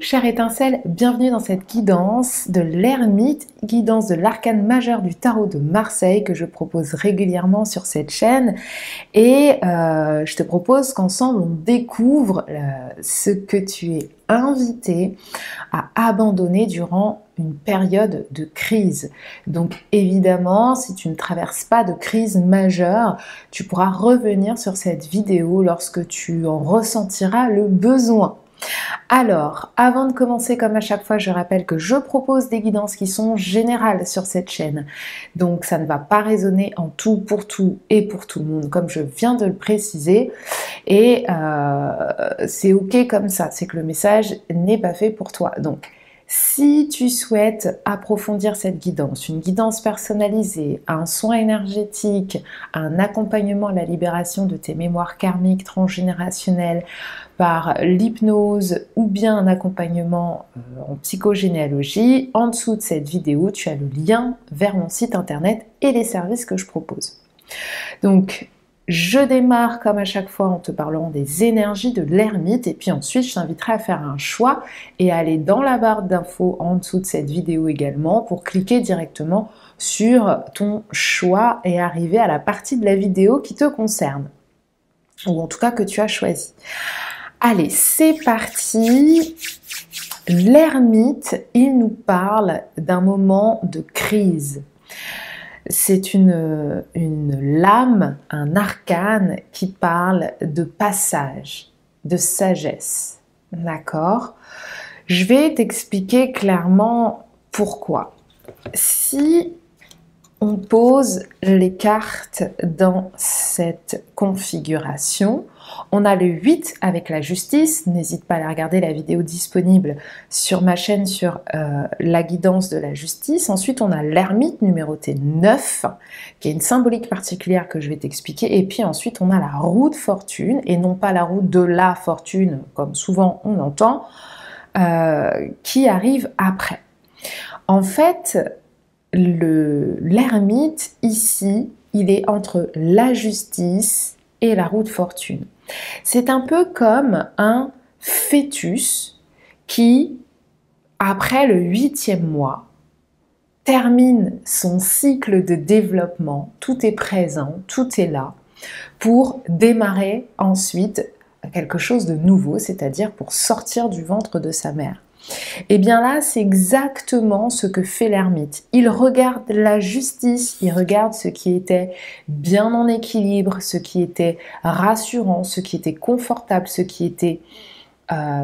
chère étincelle, bienvenue dans cette guidance de l'ermite, guidance de l'arcane majeur du tarot de Marseille que je propose régulièrement sur cette chaîne. Et je te propose qu'ensemble on découvre ce que tu es invité à abandonner durant une période de crise. Donc évidemment, si tu ne traverses pas de crise majeure, tu pourras revenir sur cette vidéo lorsque tu en ressentiras le besoin. Alors, avant de commencer, comme à chaque fois, je rappelle que je propose des guidances qui sont générales sur cette chaîne. Donc, ça ne va pas résonner en tout et pour tout le monde, comme je viens de le préciser. Et c'est ok comme ça, c'est que le message n'est pas fait pour toi. Donc, si tu souhaites approfondir cette guidance, une guidance personnalisée, un soin énergétique, un accompagnement à la libération de tes mémoires karmiques transgénérationnelles par l'hypnose ou bien un accompagnement en psychogénéalogie, en dessous de cette vidéo, tu as le lien vers mon site internet et les services que je propose. Donc, je démarre comme à chaque fois en te parlant des énergies de l'ermite et puis ensuite je t'inviterai à faire un choix et à aller dans la barre d'infos en dessous de cette vidéo également pour cliquer directement sur ton choix et arriver à la partie de la vidéo qui te concerne ou en tout cas que tu as choisi. Allez, c'est parti. L'ermite, il nous parle d'un moment de crise. C'est une lame, un arcane qui parle de passage, de sagesse. D'accord? Je vais t'expliquer clairement pourquoi. Si on pose les cartes dans cette configuration, on a le 8 avec la justice. N'hésite pas à aller regarder la vidéo disponible sur ma chaîne sur la guidance de la justice. Ensuite, on a l'ermite numéroté 9, qui est une symbolique particulière que je vais t'expliquer. Et puis ensuite, on a la roue de fortune, et non pas la roue de la fortune, comme souvent on entend, qui arrive après. En fait, l'ermite, ici, il est entre la justice et la roue de fortune. C'est un peu comme un fœtus qui, après le 8e mois, termine son cycle de développement, tout est présent, tout est là, pour démarrer ensuite quelque chose de nouveau, c'est-à-dire pour sortir du ventre de sa mère. Et bien là, c'est exactement ce que fait l'ermite. Il regarde la justice, il regarde ce qui était bien en équilibre, ce qui était rassurant, ce qui était confortable, ce qui était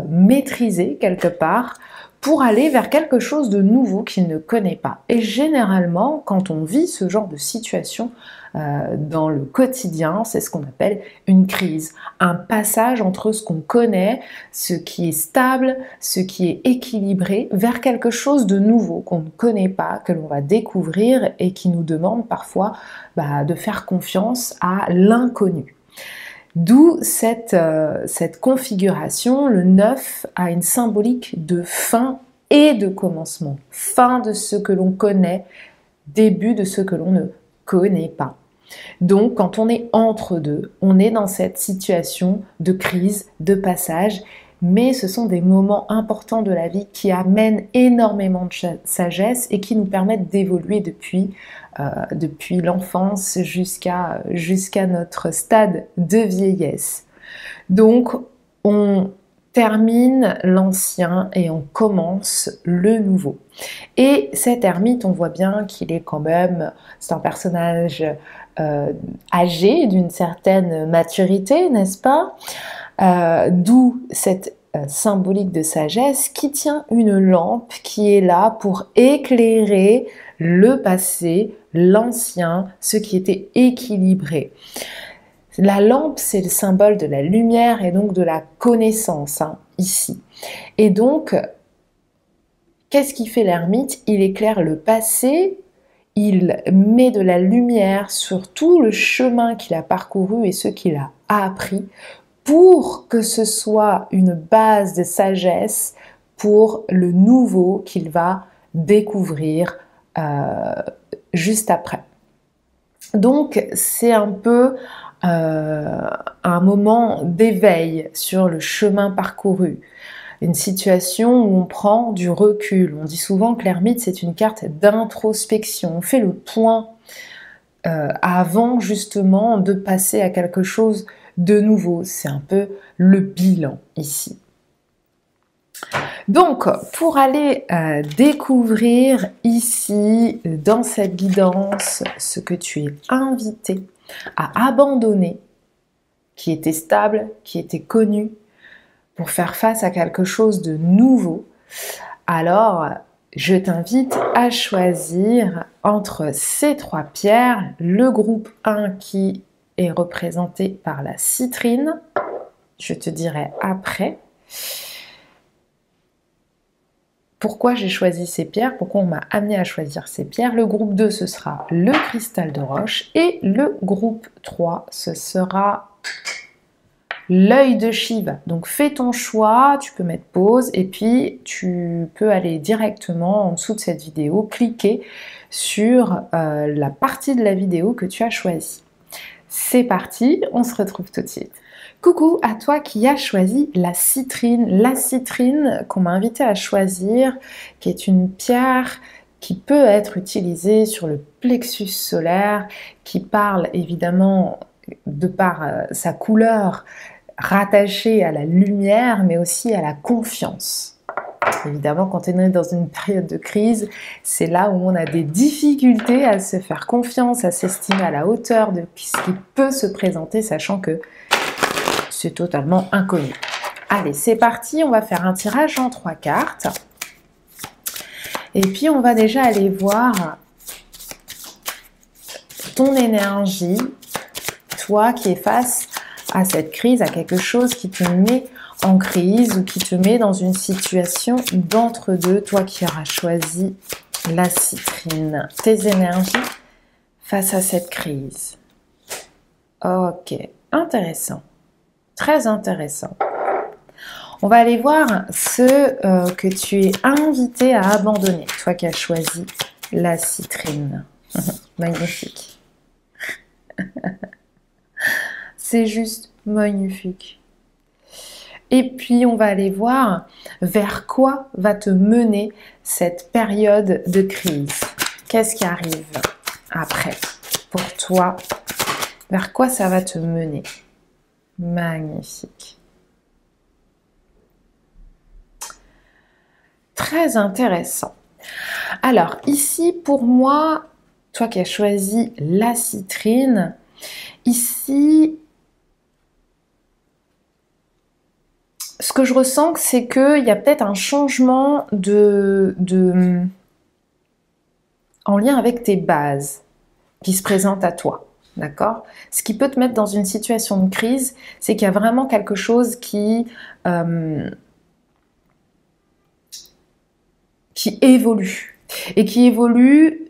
maîtrisé quelque part, pour aller vers quelque chose de nouveau qu'il ne connaît pas. Et généralement, quand on vit ce genre de situation dans le quotidien, c'est ce qu'on appelle une crise, un passage entre ce qu'on connaît, ce qui est stable, ce qui est équilibré, vers quelque chose de nouveau qu'on ne connaît pas, que l'on va découvrir et qui nous demande parfois de faire confiance à l'inconnu. D'où cette configuration, le 9 a une symbolique de fin et de commencement. Fin de ce que l'on connaît, début de ce que l'on ne connaît pas. Donc, quand on est entre deux, on est dans cette situation de crise, de passage, mais ce sont des moments importants de la vie qui amènent énormément de sagesse et qui nous permettent d'évoluer depuis l'enfance jusqu'à notre stade de vieillesse. Donc, on termine l'ancien et on commence le nouveau. Et cet ermite, on voit bien qu'il est quand même, c'est un personnage âgé, d'une certaine maturité, n'est-ce pas? D'où cette symbolique de sagesse qui tient une lampe qui est là pour éclairer le passé, l'ancien, ce qui était équilibré. La lampe, c'est le symbole de la lumière et donc de la connaissance, ici. Et donc, qu'est-ce qui fait l'ermite? Il éclaire le passé, il met de la lumière sur tout le chemin qu'il a parcouru et ce qu'il a appris pour que ce soit une base de sagesse pour le nouveau qu'il va découvrir juste après. Donc, c'est un peu un moment d'éveil sur le chemin parcouru. une situation où on prend du recul. On dit souvent que l'ermite, c'est une carte d'introspection. On fait le point avant justement de passer à quelque chose de nouveau. C'est un peu le bilan ici. Donc, pour aller découvrir ici, dans cette guidance, ce que tu es invité à abandonner, qui était stable, qui était connu, pour faire face à quelque chose de nouveau, alors je t'invite à choisir entre ces 3 pierres, le groupe 1 qui est représenté par la citrine, je te dirai après pourquoi j'ai choisi ces pierres, pourquoi on m'a amené à choisir ces pierres. Le groupe 2, ce sera le cristal de roche. Et le groupe 3, ce sera l'œil de Shiva. Donc fais ton choix, tu peux mettre pause et puis tu peux aller directement en dessous de cette vidéo, cliquer sur la partie de la vidéo que tu as choisie. C'est parti, on se retrouve tout de suite. Coucou à toi qui as choisi la citrine qu'on m'a invité à choisir, qui est une pierre qui peut être utilisée sur le plexus solaire, qui parle évidemment de par sa couleur rattachée à la lumière, mais aussi à la confiance. Évidemment, quand on est dans une période de crise, c'est là où on a des difficultés à se faire confiance, à s'estimer à la hauteur de ce qui peut se présenter, sachant que c'est totalement inconnu. Allez, c'est parti, on va faire un tirage en 3 cartes. Et puis, on va déjà aller voir ton énergie, toi qui es face à cette crise, à quelque chose qui te met en crise ou qui te met dans une situation d'entre-deux, toi qui auras choisi la citrine. Tes énergies face à cette crise. Ok, intéressant. Très intéressant. On va aller voir ce que tu es invité à abandonner, toi qui as choisi la citrine. Magnifique. C'est juste magnifique. Et puis, on va aller voir vers quoi va te mener cette période de crise. Qu'est-ce qui arrive après pour toi? Vers quoi ça va te mener? Magnifique. Très intéressant. Alors, ici, pour moi, toi qui as choisi la citrine, ici, ce que je ressens, c'est qu'il y a peut-être un changement en lien avec tes bases qui se présente à toi. D'accord? Ce qui peut te mettre dans une situation de crise, c'est qu'il y a vraiment quelque chose qui évolue. Et qui évolue,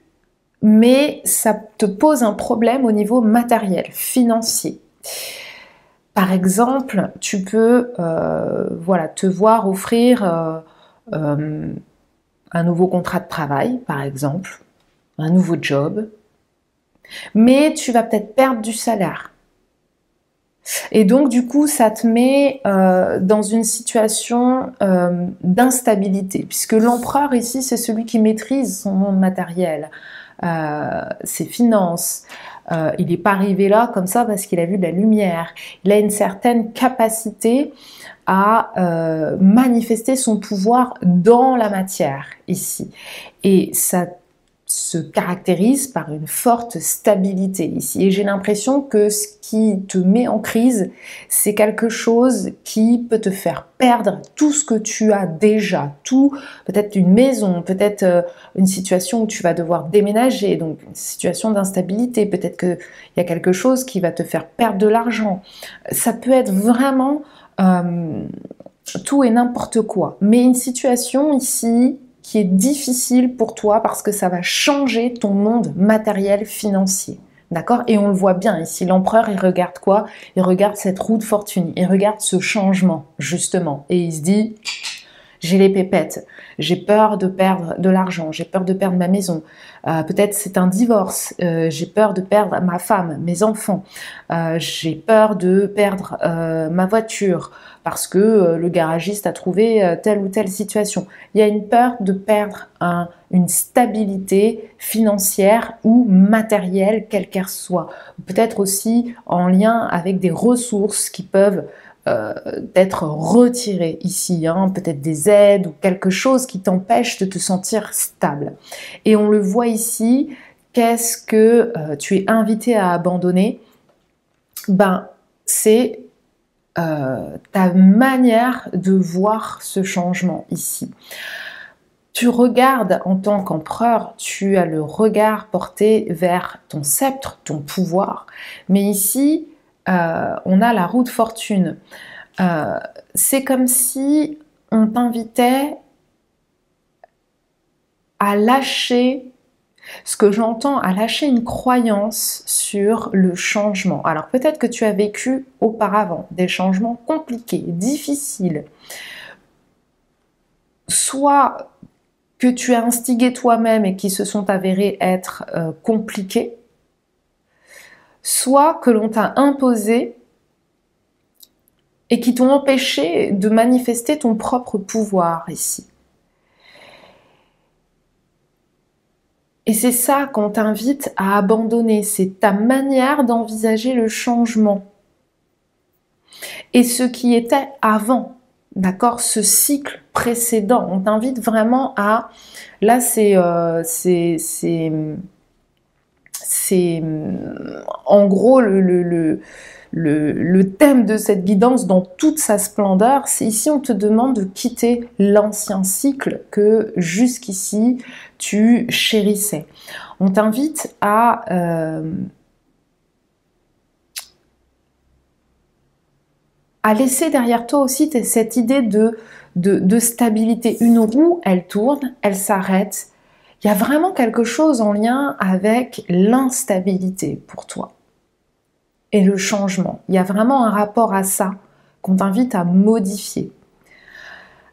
mais ça te pose un problème au niveau matériel, financier. Par exemple, tu peux voilà, te voir offrir un nouveau contrat de travail, par exemple, un nouveau job, mais tu vas peut-être perdre du salaire. Et donc, du coup, ça te met dans une situation d'instabilité, puisque l'empereur ici, c'est celui qui maîtrise son monde matériel, ses finances. Il n'est pas arrivé là comme ça parce qu'il a vu de la lumière. Il a une certaine capacité à manifester son pouvoir dans la matière ici. Et ça se caractérise par une forte stabilité ici. Et j'ai l'impression que ce qui te met en crise, c'est quelque chose qui peut te faire perdre tout ce que tu as déjà, tout, peut-être une maison, peut-être une situation où tu vas devoir déménager, donc une situation d'instabilité, peut-être qu'il y a quelque chose qui va te faire perdre de l'argent. Ça peut être vraiment tout et n'importe quoi. Mais une situation ici qui est difficile pour toi parce que ça va changer ton monde matériel financier. D'accord? Et on le voit bien ici, l'empereur, il regarde quoi? Il regarde cette roue de fortune, il regarde ce changement, justement. Et il se dit, j'ai les pépettes, j'ai peur de perdre de l'argent, j'ai peur de perdre ma maison, peut-être c'est un divorce, j'ai peur de perdre ma femme, mes enfants, j'ai peur de perdre ma voiture parce que le garagiste a trouvé telle ou telle situation. Il y a une peur de perdre une stabilité financière ou matérielle, quelle qu'elle soit. Peut-être aussi en lien avec des ressources qui peuvent d'être retiré ici, hein, peut-être des aides ou quelque chose qui t'empêche de te sentir stable. Et on le voit ici, qu'est-ce que tu es invité à abandonner? Ben, c'est ta manière de voir ce changement ici. Tu regardes en tant qu'empereur, tu as le regard porté vers ton sceptre, ton pouvoir, mais ici, on a la roue de fortune. C'est comme si on t'invitait à lâcher, ce que j'entends, à lâcher une croyance sur le changement. Alors peut-être que tu as vécu auparavant des changements compliqués, difficiles, soit que tu as instigé toi-même et qui se sont avérés être compliqués, soit que l'on t'a imposé et qui t'ont empêché de manifester ton propre pouvoir ici. Et c'est ça qu'on t'invite à abandonner, c'est ta manière d'envisager le changement. Et ce qui était avant, d'accord, ce cycle précédent, on t'invite vraiment à... Là, c'est en gros le thème de cette guidance dans toute sa splendeur. C'est ici on te demande de quitter l'ancien cycle que jusqu'ici tu chérissais. On t'invite à laisser derrière toi aussi cette idée de stabilité. Une roue, elle tourne, elle s'arrête. Il y a vraiment quelque chose en lien avec l'instabilité pour toi et le changement. Il y a vraiment un rapport à ça qu'on t'invite à modifier.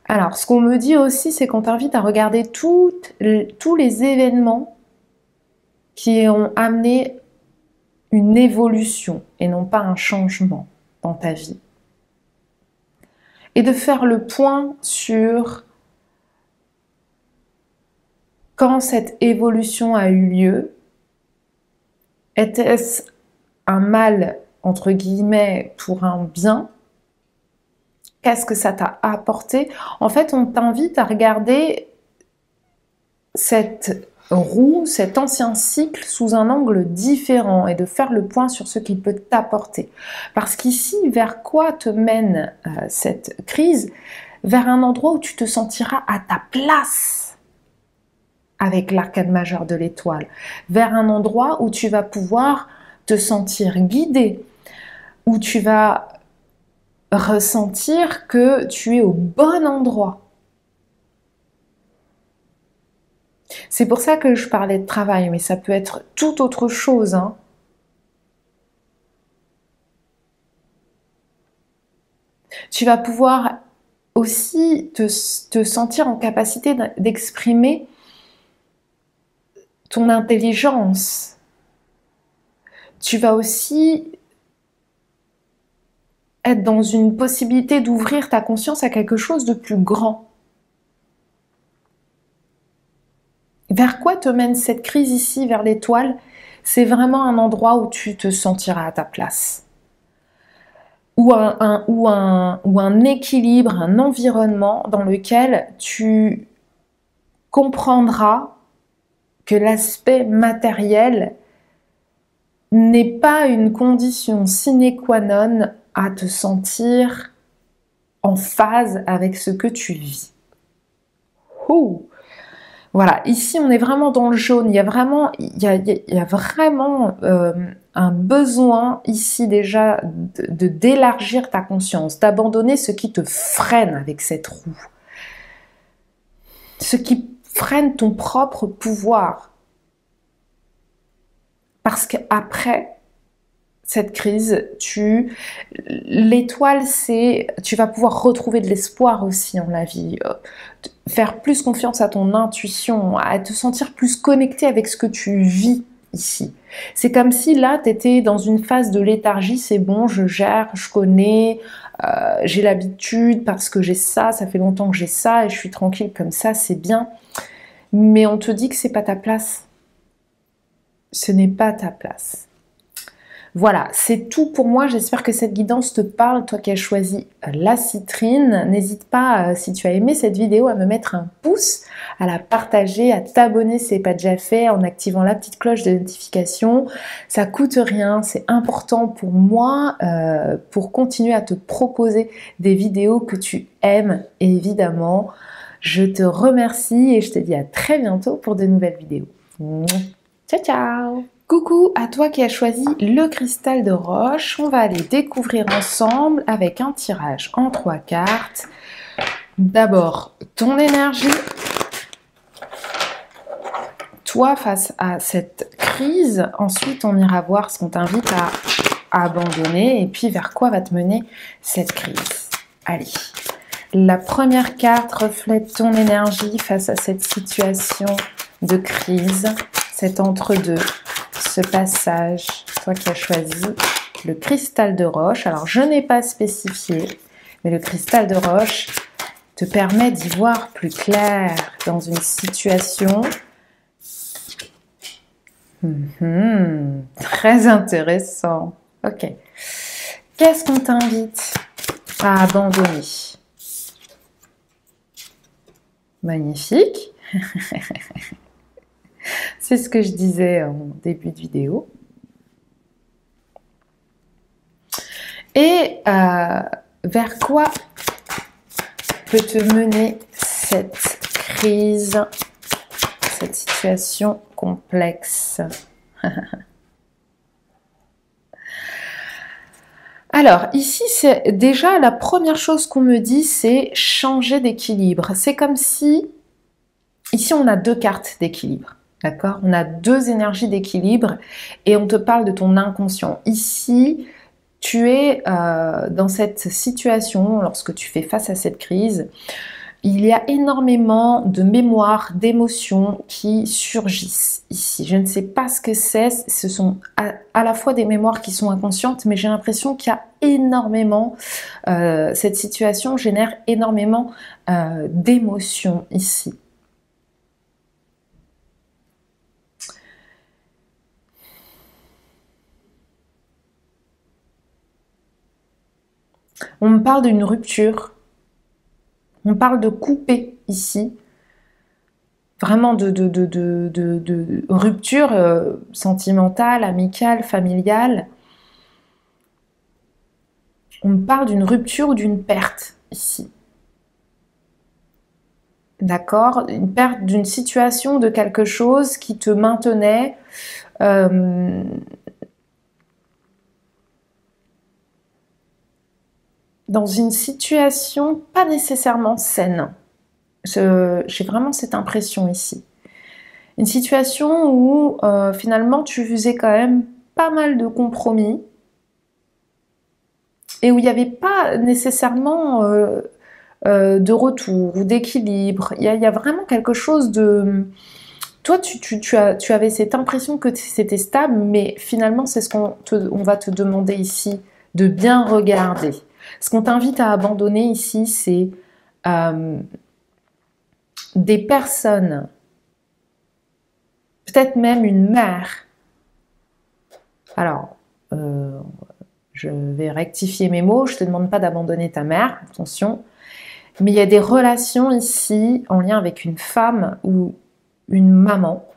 Alors, ce qu'on me dit aussi, c'est qu'on t'invite à regarder tous les événements qui ont amené une évolution et non pas un changement dans ta vie. Et de faire le point sur quand cette évolution a eu lieu. Était-ce un mal, entre guillemets, pour un bien? Qu'est-ce que ça t'a apporté? En fait, on t'invite à regarder cette roue, cet ancien cycle sous un angle différent et de faire le point sur ce qu'il peut t'apporter. Parce qu'ici, vers quoi te mène cette crise? Vers un endroit où tu te sentiras à ta place avec l'arcane majeure de l'étoile. Vers un endroit où tu vas pouvoir te sentir guidé, où tu vas ressentir que tu es au bon endroit. C'est pour ça que je parlais de travail, mais ça peut être tout autre chose, hein. Tu vas pouvoir aussi te sentir en capacité d'exprimer ton intelligence. Tu vas aussi être dans une possibilité d'ouvrir ta conscience à quelque chose de plus grand. Vers quoi te mène cette crise ici, vers l'étoile? C'est vraiment un endroit où tu te sentiras à ta place. Ou un équilibre, un environnement dans lequel tu comprendras que l'aspect matériel n'est pas une condition sine qua non à te sentir en phase avec ce que tu vis. Ouh. Voilà, ici on est vraiment dans le jaune, il y a vraiment un besoin ici déjà d'élargir ta conscience, d'abandonner ce qui te freine avec cette roue, ce qui freine ton propre pouvoir. Parce qu'après, cette crise, l'étoile, c'est, tu vas pouvoir retrouver de l'espoir aussi en la vie, faire plus confiance à ton intuition, à te sentir plus connecté avec ce que tu vis ici. C'est comme si là, tu étais dans une phase de léthargie, c'est bon, je gère, je connais, j'ai l'habitude parce que j'ai ça fait longtemps que j'ai ça et je suis tranquille comme ça, c'est bien. Mais on te dit que c'est pas ta place. Ce n'est pas ta place. Voilà, c'est tout pour moi. J'espère que cette guidance te parle, toi qui as choisi la citrine. N'hésite pas, si tu as aimé cette vidéo, à me mettre un pouce, à la partager, à t'abonner si ce n'est pas déjà fait, en activant la petite cloche de notification. Ça coûte rien, c'est important pour moi, pour continuer à te proposer des vidéos que tu aimes, évidemment. Je te remercie et je te dis à très bientôt pour de nouvelles vidéos. Ciao, ciao! Coucou à toi qui as choisi le cristal de roche. On va aller découvrir ensemble avec un tirage en 3 cartes. D'abord, ton énergie. Toi face à cette crise. Ensuite, on ira voir ce qu'on t'invite à abandonner et puis vers quoi va te mener cette crise. Allez, la première carte reflète ton énergie face à cette situation de crise, cet entre-deux. Ce passage, toi qui as choisi le cristal de roche. Alors, je n'ai pas spécifié, mais le cristal de roche te permet d'y voir plus clair dans une situation. Très intéressant. Ok. Qu'est-ce qu'on t'invite à abandonner? Magnifique. C'est ce que je disais en début de vidéo. Et vers quoi peut te mener cette crise, cette situation complexe? Alors, ici, c'est déjà la première chose qu'on me dit, c'est changer d'équilibre. C'est comme si, ici, on a 2 cartes d'équilibre. D'accord? On a 2 énergies d'équilibre et on te parle de ton inconscient. Ici, tu es dans cette situation, lorsque tu fais face à cette crise, il y a énormément de mémoires, d'émotions qui surgissent ici. Je ne sais pas ce que c'est, ce sont à la fois des mémoires qui sont inconscientes, mais j'ai l'impression qu'il y a énormément, cette situation génère énormément d'émotions ici. On me parle d'une rupture, on parle de couper ici, vraiment de rupture sentimentale, amicale, familiale. On me parle d'une rupture ou d'une perte ici. D'accord? Une perte d'une situation, de quelque chose qui te maintenait dans une situation pas nécessairement saine. J'ai vraiment cette impression ici. Une situation où finalement tu faisais quand même pas mal de compromis et où il n'y avait pas nécessairement de retour ou d'équilibre. Il y a vraiment quelque chose de... Toi, tu avais cette impression que c'était stable, mais finalement, c'est ce qu'on va te demander ici, de bien regarder. Ce qu'on t'invite à abandonner ici, c'est des personnes, peut-être même une mère. Alors, je vais rectifier mes mots, je ne te demande pas d'abandonner ta mère, attention. Mais il y a des relations ici en lien avec une femme ou une maman.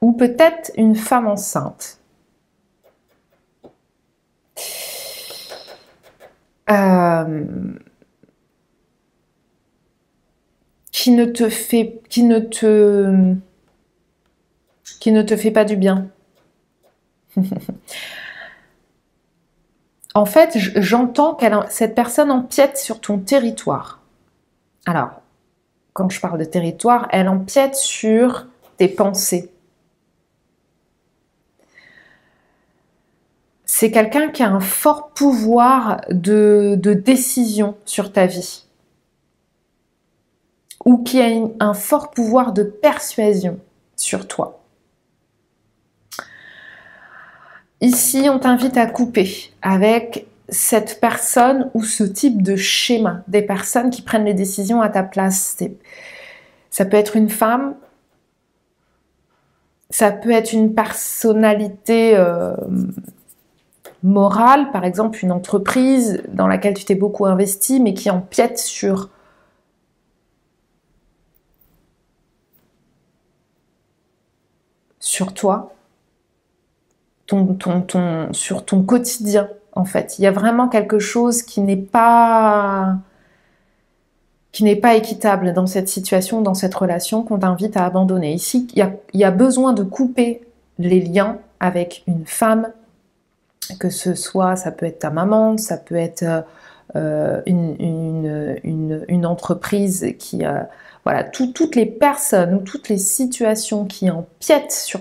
Ou peut-être une femme enceinte. Qui ne te fait pas du bien. En fait, j'entends que cette personne empiète sur ton territoire. Alors, quand je parle de territoire, elle empiète sur tes pensées. c'est quelqu'un qui a un fort pouvoir de décision sur ta vie. Ou qui a un fort pouvoir de persuasion sur toi. Ici, on t'invite à couper avec cette personne ou ce type de schéma, des personnes qui prennent les décisions à ta place. Ça peut être une femme, ça peut être une personnalité morale, par exemple une entreprise dans laquelle tu t'es beaucoup investi, mais qui empiète sur toi, sur ton quotidien, en fait. Il y a vraiment quelque chose qui n'est pas équitable dans cette situation, dans cette relation qu'on t'invite à abandonner. Ici, il y a besoin de couper les liens avec une femme, que ce soit, ça peut être ta maman, ça peut être une entreprise qui... voilà, toutes les personnes ou toutes les situations qui empiètent sur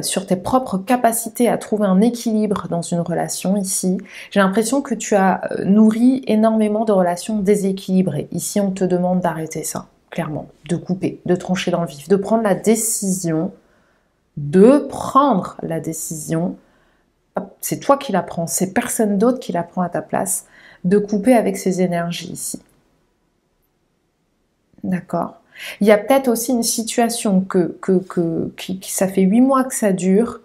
sur tes propres capacités à trouver un équilibre dans une relation ici. J'ai l'impression que tu as nourri énormément de relations déséquilibrées. Ici, on te demande d'arrêter ça, clairement, de couper, de trancher dans le vif, de prendre la décision, c'est toi qui la prends, c'est personne d'autre qui la prend à ta place, de couper avec ces énergies ici. D'accord ? Il y a peut-être aussi une situation qui ça fait 8 mois que ça dure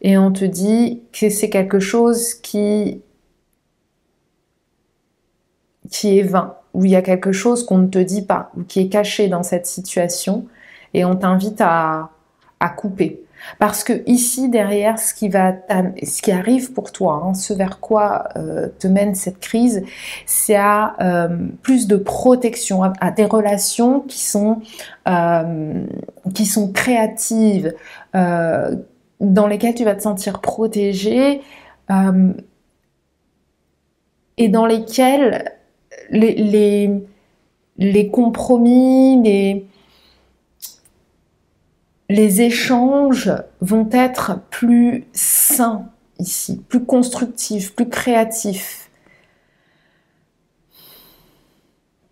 et on te dit que c'est quelque chose qui est vain, où il y a quelque chose qu'on ne te dit pas, ou qui est caché dans cette situation et on t'invite à couper. Parce que ici, derrière, ce qui arrive pour toi, hein, ce vers quoi te mène cette crise, c'est à plus de protection, à des relations qui sont créatives, dans lesquelles tu vas te sentir protégé, et dans lesquelles les compromis, les échanges vont être plus sains ici, plus constructifs, plus créatifs.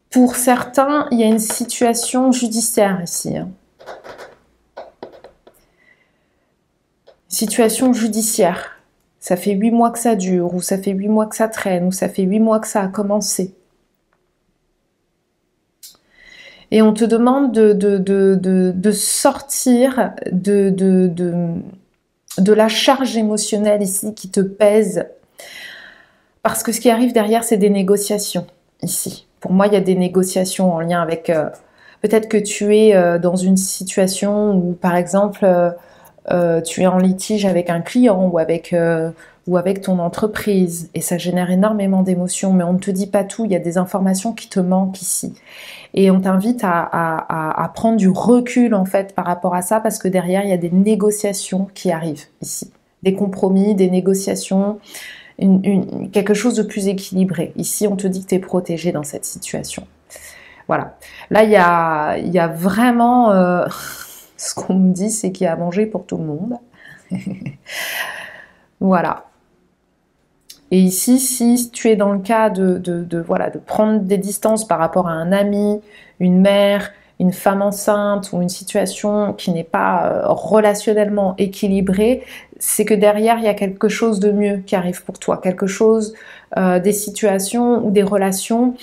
Pour certains, il y a une situation judiciaire ici. Situation judiciaire. Ça fait 8 mois que ça dure, ou ça fait 8 mois que ça traîne, ou ça fait 8 mois que ça a commencé. Et on te demande de sortir de la charge émotionnelle ici qui te pèse. Parce que ce qui arrive derrière, c'est des négociations ici. Pour moi, il y a des négociations en lien avec... peut-être que tu es dans une situation où, par exemple, tu es en litige avec un client ou avec ton entreprise. Et ça génère énormément d'émotions, mais on ne te dit pas tout. Il y a des informations qui te manquent ici. Et on t'invite à prendre du recul en fait par rapport à ça parce que derrière il y a des négociations qui arrivent ici. Des compromis, des négociations, quelque chose de plus équilibré. Ici on te dit que tu es protégé dans cette situation. Voilà. Là il y a vraiment... ce qu'on me dit c'est qu'il y a à manger pour tout le monde. Voilà. Et ici, si tu es dans le cas de prendre des distances par rapport à un ami, une mère, une femme enceinte ou une situation qui n'est pas relationnellement équilibrée, c'est que derrière, il y a quelque chose de mieux qui arrive pour toi. Quelque chose, des situations ou des relations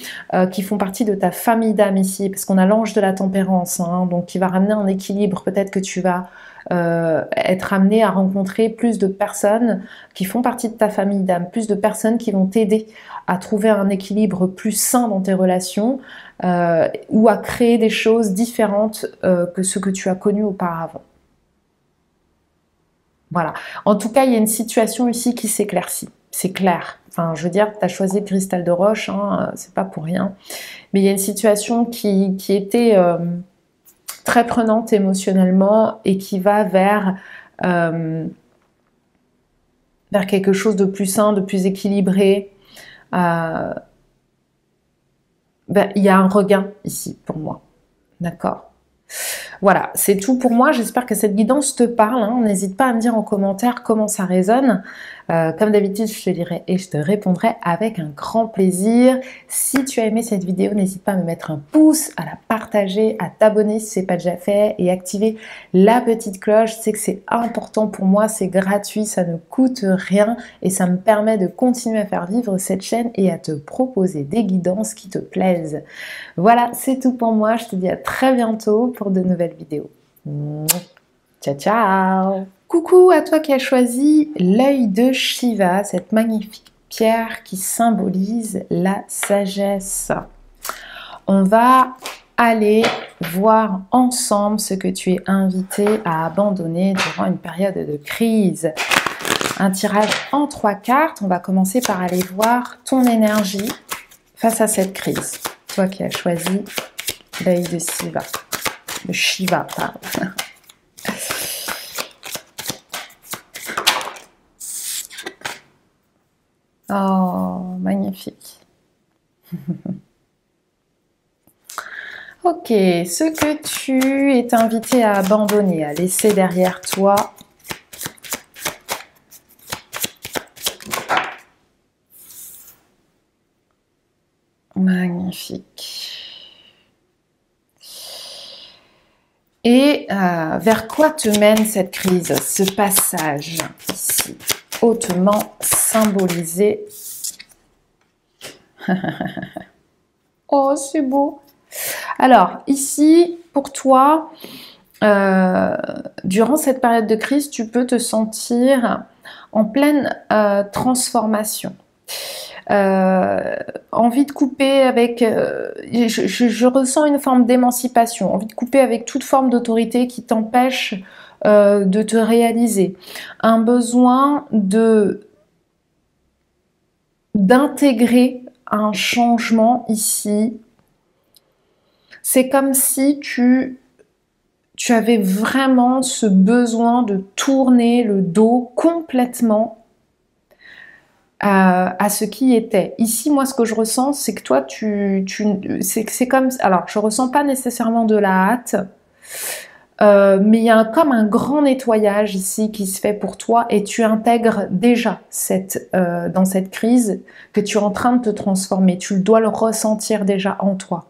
qui font partie de ta famille d'âme ici. Parce qu'on a l'ange de la tempérance, hein, donc qui va ramener un équilibre. Peut-être que tu vas... être amené à rencontrer plus de personnes qui font partie de ta famille d'âme, plus de personnes qui vont t'aider à trouver un équilibre plus sain dans tes relations ou à créer des choses différentes que ce que tu as connu auparavant. Voilà. En tout cas, il y a une situation ici qui s'éclaircit. C'est clair. Enfin, je veux dire, tu as choisi le cristal de roche, hein, c'est pas pour rien. Mais il y a une situation qui était... très prenante émotionnellement et qui va vers quelque chose de plus sain, de plus équilibré. Il y a un regain ici pour moi. D'accord ? Voilà, c'est tout pour moi. J'espère que cette guidance te parle. Hein. N'hésite pas à me dire en commentaire comment ça résonne. Comme d'habitude, je te lirai et je te répondrai avec un grand plaisir. Si tu as aimé cette vidéo, n'hésite pas à me mettre un pouce, à la partager, à t'abonner si ce n'est pas déjà fait et activer la petite cloche. Je sais que c'est important pour moi, c'est gratuit, ça ne coûte rien et ça me permet de continuer à faire vivre cette chaîne et à te proposer des guidances qui te plaisent. Voilà, c'est tout pour moi. Je te dis à très bientôt pour de nouvelles vidéos. Ciao, ciao! Coucou à toi qui as choisi l'œil de Shiva, cette magnifique pierre qui symbolise la sagesse. On va aller voir ensemble ce que tu es invité à abandonner durant une période de crise. Un tirage en 3 cartes. On va commencer par aller voir ton énergie face à cette crise. Toi qui as choisi l'œil de Shiva. De Shiva, pardon. Oh, magnifique. Ok, ce que tu es invité à abandonner, à laisser derrière toi. Magnifique. Et vers quoi te mène cette crise, ce passage ici, hautement symbolisé. Oh, c'est beau. Alors, ici, pour toi, durant cette période de crise, tu peux te sentir en pleine transformation. Envie de couper avec... je ressens une forme d'émancipation, envie de couper avec toute forme d'autorité qui t'empêche de te réaliser. Un besoin d'intégrer un changement ici. C'est comme si tu avais vraiment ce besoin de tourner le dos complètement à ce qui était. Ici, moi, ce que je ressens, c'est que toi, c'est comme... Alors, je ressens pas nécessairement de la hâte, mais il y a comme un grand nettoyage ici qui se fait pour toi et tu intègres déjà dans cette crise que tu es en train de te transformer. Tu dois le ressentir déjà en toi.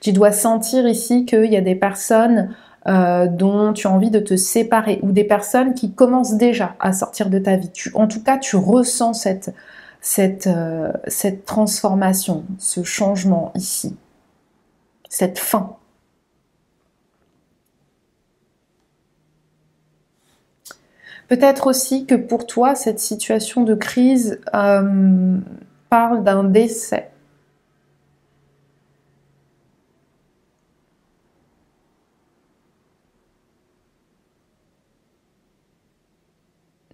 Tu dois sentir ici qu'il y a des personnes dont tu as envie de te séparer ou des personnes qui commencent déjà à sortir de ta vie. En tout cas, tu ressens cette transformation, ce changement ici, cette fin. Peut-être aussi que pour toi, cette situation de crise parle d'un décès.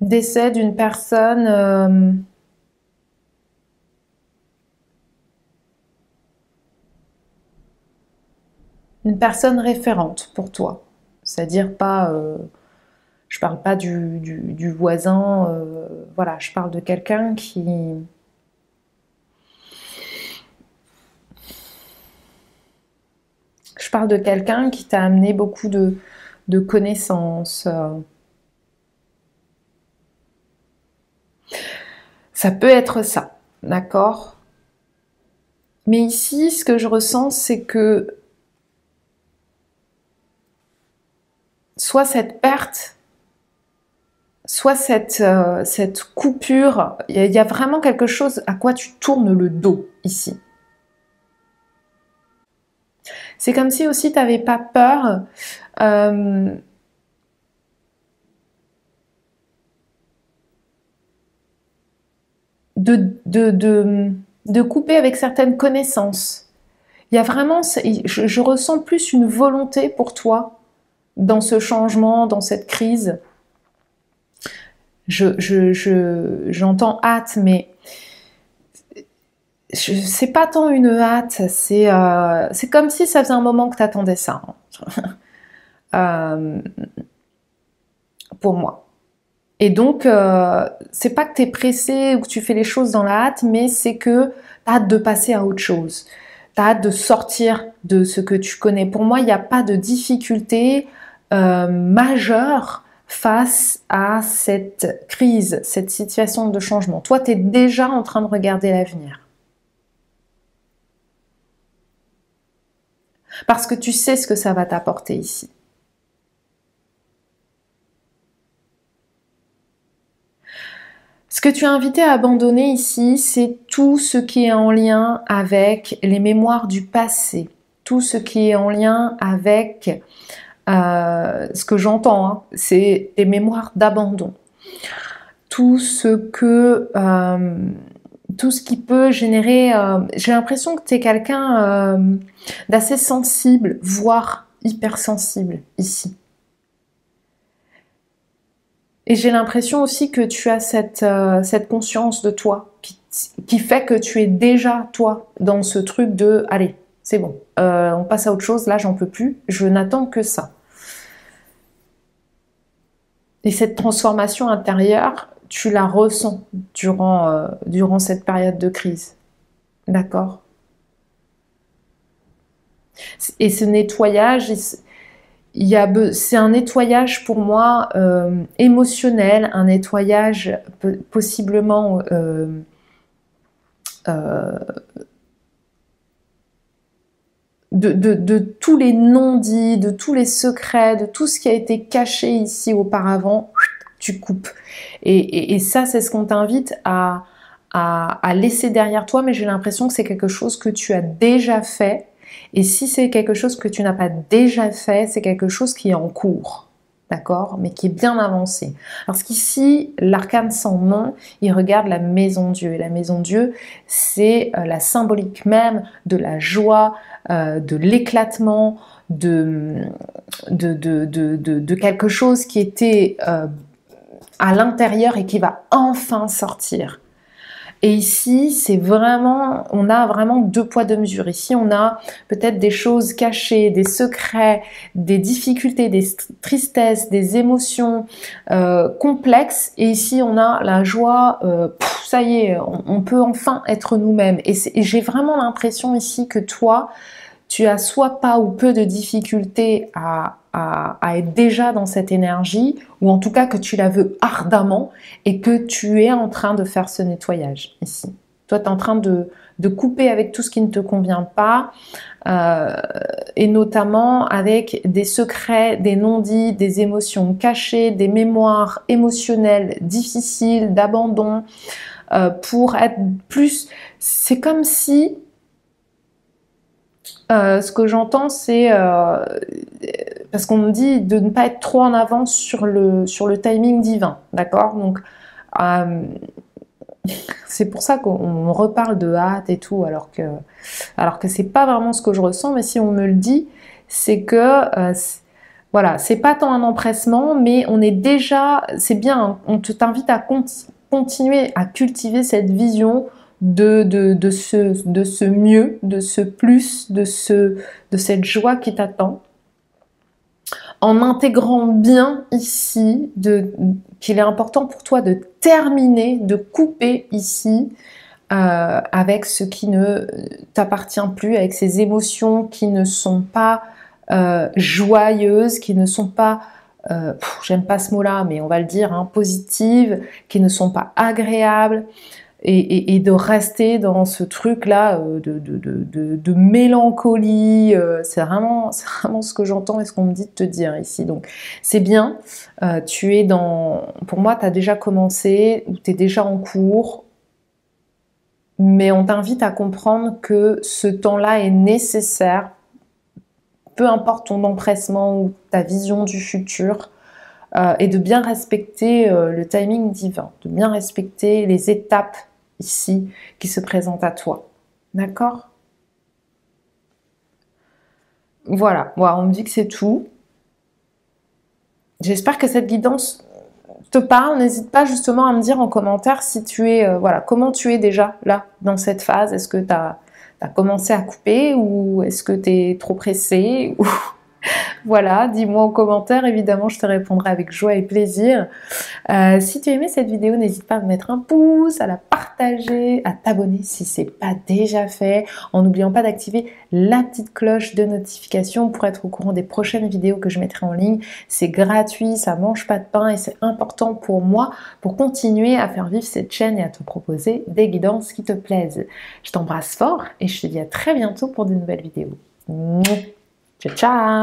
Décès d'une personne une personne référente pour toi, c'est-à-dire pas je parle pas du voisin, voilà, je parle de quelqu'un qui t'a amené beaucoup de connaissances. Ça peut être ça, d'accord? Mais ici, ce que je ressens, c'est que soit cette perte, soit cette coupure, il y a vraiment quelque chose à quoi tu tournes le dos ici. C'est comme si aussi tu n'avais pas peur de couper avec certaines connaissances. Il y a vraiment, je ressens plus une volonté pour toi dans ce changement, dans cette crise. J'entends hâte, mais c'est pas tant une hâte, c'est comme si ça faisait un moment que tu attendais ça. Pour moi. Et donc, c'est pas que tu es pressé ou que tu fais les choses dans la hâte, mais c'est que tu as hâte de passer à autre chose. hâte de sortir de ce que tu connais. Pour moi, il n'y a pas de difficulté majeure face à cette crise, cette situation de changement. Toi, tu es déjà en train de regarder l'avenir. Parce que tu sais ce que ça va t'apporter ici. Ce que tu es invité à abandonner ici, c'est tout ce qui est en lien avec les mémoires du passé, tout ce qui est en lien avec ce que j'entends, hein, c'est des mémoires d'abandon. Tout ce qui peut générer... j'ai l'impression que tu es quelqu'un d'assez sensible, voire hypersensible ici. Et j'ai l'impression aussi que tu as cette conscience de toi qui fait que tu es déjà, toi, dans ce truc de « Allez, c'est bon, on passe à autre chose, là, j'en peux plus, je n'attends que ça. » Et cette transformation intérieure, tu la ressens durant cette période de crise. D'accord? Et ce nettoyage, c'est un nettoyage pour moi émotionnel, un nettoyage possiblement de tous les non-dits, de tous les secrets, de tout ce qui a été caché ici auparavant, tu coupes. Et ça, c'est ce qu'on t'invite à laisser derrière toi, mais j'ai l'impression que c'est quelque chose que tu as déjà fait. Et si c'est quelque chose que tu n'as pas déjà fait, c'est quelque chose qui est en cours, d'accord, mais qui est bien avancé. Parce qu'ici, l'arcane sans nom, il regarde la maison Dieu. Et la maison Dieu, c'est la symbolique même de la joie, de l'éclatement, de quelque chose qui était à l'intérieur et qui va enfin sortir. Et ici, c'est vraiment, on a vraiment 2 poids 2 mesures. Ici, on a peut-être des choses cachées, des secrets, des difficultés, des tristesses, des émotions complexes. Et ici, on a la joie, ça y est, on peut enfin être nous-mêmes. Et j'ai vraiment l'impression ici que toi, tu as soit pas ou peu de difficultés à être déjà dans cette énergie, ou en tout cas que tu la veux ardemment et que tu es en train de faire ce nettoyage ici. Toi, tu es en train de couper avec tout ce qui ne te convient pas, et notamment avec des secrets, des non-dits, des émotions cachées, des mémoires émotionnelles difficiles, d'abandon, pour être plus... C'est comme si... ce que j'entends, c'est parce qu'on me dit de ne pas être trop en avance sur le timing divin, d'accord? Donc c'est pour ça qu'on reparle de hâte et tout, alors que c'est pas vraiment ce que je ressens. Mais si on me le dit, c'est que voilà, c'est pas tant un empressement, mais on est déjà, c'est bien. Hein, on t'invite à continuer à cultiver cette vision de ce mieux, de ce plus, de cette joie qui t'attend, en intégrant bien ici qu'il est important pour toi de terminer, de couper ici avec ce qui ne t'appartient plus, avec ces émotions qui ne sont pas joyeuses, qui ne sont pas, j'aime pas ce mot-là, mais on va le dire, hein, positives, qui ne sont pas agréables. Et de rester dans ce truc-là de mélancolie, c'est vraiment ce que j'entends et ce qu'on me dit de te dire ici. Donc c'est bien, tu es pour moi, tu as déjà commencé, ou tu es déjà en cours, mais on t'invite à comprendre que ce temps-là est nécessaire, peu importe ton empressement ou ta vision du futur, et de bien respecter le timing divin, de bien respecter les étapes ici qui se présentent à toi. D'accord? Voilà, on me dit que c'est tout. J'espère que cette guidance te parle. N'hésite pas justement à me dire en commentaire si tu es, comment tu es déjà là, dans cette phase. Est-ce que tu as commencé à couper, ou est-ce que tu es trop pressé, ou Voilà, dis-moi en commentaire, évidemment je te répondrai avec joie et plaisir. Si tu as aimé cette vidéo, n'hésite pas à me mettre un pouce, à la partager, à t'abonner si ce n'est pas déjà fait, en n'oubliant pas d'activer la petite cloche de notification pour être au courant des prochaines vidéos que je mettrai en ligne. C'est gratuit, ça mange pas de pain et c'est important pour moi pour continuer à faire vivre cette chaîne et à te proposer des guidances qui te plaisent. Je t'embrasse fort et je te dis à très bientôt pour de nouvelles vidéos. Ciao, ciao!